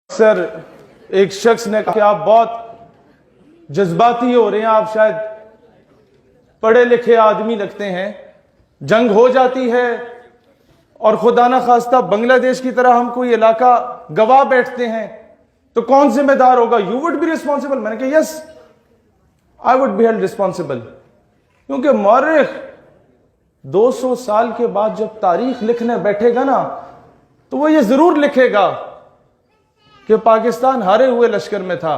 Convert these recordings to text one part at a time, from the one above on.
Sir एक शख्स ने कहा कि आप बहुत जज्बाती हो रहे हैं, आप शायद पढ़े लिखे आदमी लगते हैं, जंग हो जाती है और खुदा ना खास्ता बांग्लादेश की तरह हम कोई इलाका गवा बैठते हैं तो कौन जिम्मेदार होगा? You would be responsible. मैंने कहा yes, I would be held responsible, क्योंकि मौर्रिख 200 साल के बाद जब तारीख लिखने बैठेगा ना तो वो ये जरूर लिखेगा कि पाकिस्तान हारे हुए लश्कर में था,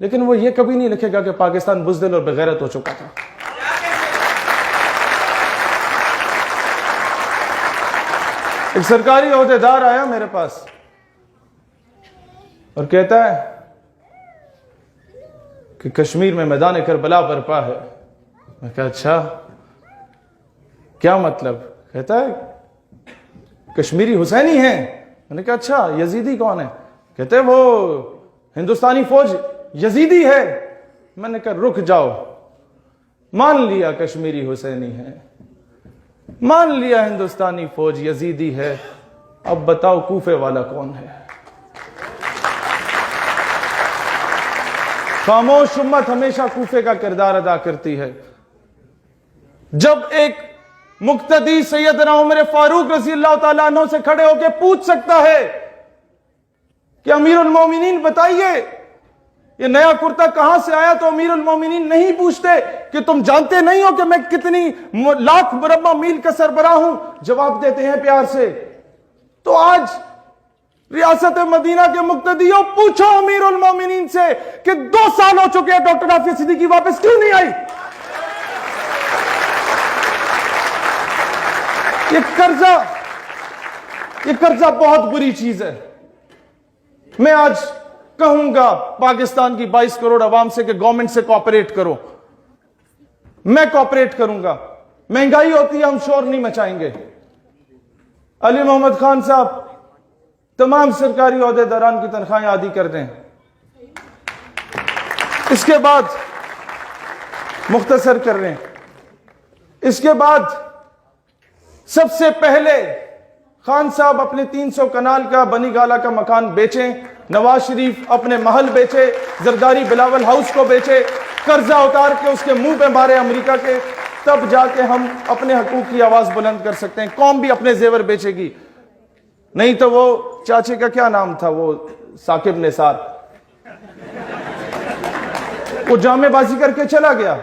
लेकिन वो ये कभी नहीं लिखेगा कि पाकिस्तान बुज़दिल और बेगैरत हो चुका था। एक सरकारी ओहदेदार आया मेरे पास और कहता है कि कश्मीर में मैदान करबला बरपा है। मैं कहा अच्छा, क्या मतलब? कहता है कश्मीरी हुसैनी हैं। मैंने कहा अच्छा, यजीदी कौन है? कहते हैं वो हिंदुस्तानी फौज यजीदी है। मैंने कहा रुक जाओ, मान लिया कश्मीरी हुसैनी है, मान लिया हिंदुस्तानी फौज यजीदी है, अब बताओ कूफे वाला कौन है? खामोश उम्मत हमेशा कूफे का किरदार अदा करती है। जब एक मुक्तदी सैयदना उमर फारूक रज़ी अल्लाह तआला अन्हु से खड़े होकर पूछ सकता है कि अमीरुल मोमिनीन बताइए ये नया कुर्ता कहां से आया, तो अमीरुल मोमिनीन नहीं पूछते कि तुम जानते नहीं हो कि मैं कितनी लाख मुरब्बा मील का सरबराह हूं, जवाब देते हैं प्यार से। तो आज रियासत मदीना के मुक्तदियों, पूछो अमीरुल मोमिनीन से कि 2 साल हो चुके हैं डॉक्टर हाफिज सिद्दीकी वापस क्यों नहीं आई? ये कर्जा बहुत बुरी चीज है। मैं आज कहूंगा पाकिस्तान की 22 करोड़ आवाम से कि गवर्नमेंट से कोऑपरेट करो। मैं कोऑपरेट करूंगा। महंगाई होती है, हम शोर नहीं मचाएंगे। अली मोहम्मद खान साहब तमाम सरकारी ओहदेदारान की तनख्वाहें आदी कर दें। इसके बाद मुख्तसर कर रहे हैं, इसके बाद सबसे पहले खान साहब अपने 300 कनाल का बनी गाला का मकान बेचें, नवाज शरीफ अपने महल बेचे, जरदारी बिलावल हाउस को बेचे, कर्जा उतार के उसके मुंह पे मारे अमेरिका के, तब जाके हम अपने हकूक की आवाज बुलंद कर सकते हैं। कौम भी अपने जेवर बेचेगी, नहीं तो वो चाचे का क्या नाम था, वो साकिब निसार, वो जामेबाजी करके चला गया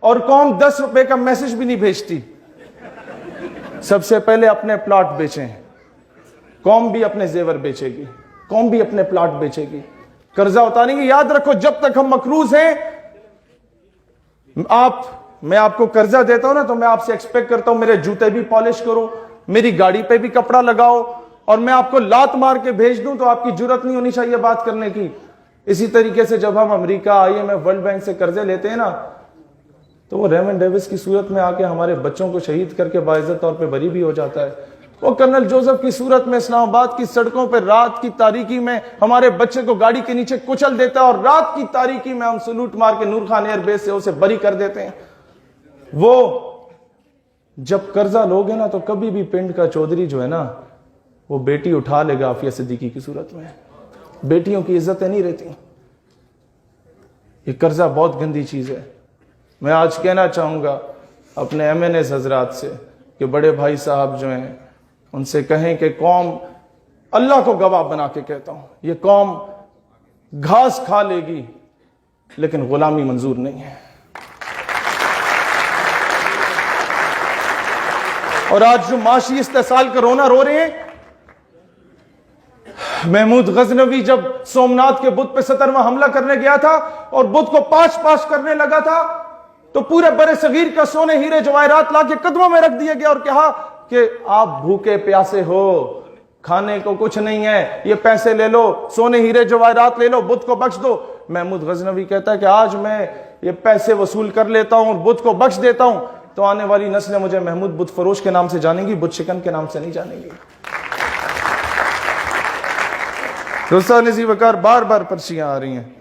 और कौम 10 रुपए का मैसेज भी नहीं भेजती। सबसे पहले अपने प्लॉट बेचें, कौम भी अपने जेवर बेचेगी, कौम भी अपने प्लॉट बेचेगी, कर्जा उतारेंगे। याद रखो, जब तक हम मकरूज हैं, मैं आपको कर्जा देता हूं ना तो मैं आपसे एक्सपेक्ट करता हूं मेरे जूते भी पॉलिश करो, मेरी गाड़ी पे भी कपड़ा लगाओ, और मैं आपको लात मार के भेज दूं तो आपकी जुर्रत नहीं होनी चाहिए बात करने की। इसी तरीके से जब हम अमेरिका, IMF, वर्ल्ड बैंक से कर्जे लेते हैं ना, तो वो रेमन डेविस की सूरत में आके हमारे बच्चों को शहीद करके बाइज्जत तौर पे बरी भी हो जाता है। वो कर्नल जोसेफ की सूरत में इस्लामाबाद की सड़कों पर रात की तारीकी में हमारे बच्चे को गाड़ी के नीचे कुचल देता है और रात की तारीकी में हम सलूट मार के नूर खान एयरबेस से उसे बरी कर देते हैं। वो जब कर्जा लोगे ना तो कभी भी पिंड का चौधरी जो है ना, वो बेटी उठा लेगा आफिया सिद्दीकी की सूरत में। बेटियों की इज्जतें नहीं रहती। ये कर्जा बहुत गंदी चीज है। मैं आज कहना चाहूंगा अपने MNS हजरात से कि बड़े भाई साहब जो हैं उनसे कहें कि कौम, अल्लाह को गवाह बना के कहता हूं, ये कौम घास खा लेगी लेकिन गुलामी मंजूर नहीं है। और आज जो माशी इस्तेसाल का रोना रो रहे हैं, महमूद गजनवी जब सोमनाथ के बुत पे 17वां हमला करने गया था और बुत को पाश करने लगा था तो पूरे बड़े सगीर का सोने हीरे जवाहरात ला के कदमों में रख दिया गया और कहा कि आप भूखे प्यासे हो, खाने को कुछ नहीं है, ये पैसे ले लो, सोने हीरे जवाहरात ले लो, बुत को बख्श दो। महमूद गजनवी कहता है कि आज मैं ये पैसे वसूल कर लेता हूं और बुत को बख्श देता हूं तो आने वाली नस्लें मुझे महमूद बुत फरोश के नाम से जानेंगी, बुत शिकन के नाम से नहीं जानेंगी। दोस्तों, नजीब वकार बार बार पर्चियां आ रही हैं।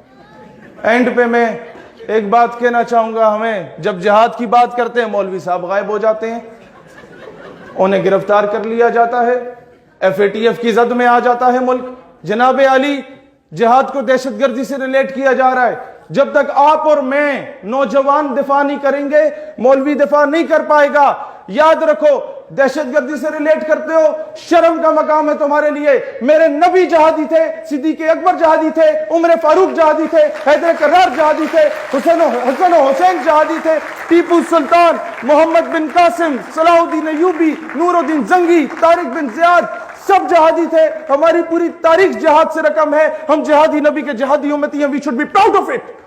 एंड पे मैं एक बात कहना चाहूंगा, हमें जब जिहाद की बात करते हैं मौलवी साहब गायब हो जाते हैं, उन्हें गिरफ्तार कर लिया जाता है, FATF की जद में आ जाता है मुल्क, जनाब अली, जिहाद को दहशत गर्दी से रिलेट किया जा रहा है। जब तक आप और मैं नौजवान दिफा नहीं करेंगे, मौलवी दिफा नहीं कर पाएगा। याद रखो, दहशतगर्दी से रिलेट करते हो, शर्म का मकाम है तुम्हारे लिए। मेरे नबी जहादी थे, सिद्दीक अकबर जहादी थे, उमर फारूक जहादी थे, हैदर करार जहादी थे, हसन हुसैन जहादी थे, टीपू सुल्तान, मोहम्मद बिन कासिम, सलाहुद्दीन अयूबी, नूरुद्दीन जंगी, तारिक बिन ज़ियाद, सब जहादी थे। हमारी पूरी तारीख जिहाद से रकम है। हम जिहादी नबी के जिहादी उम्मती हैं। We should be proud of it.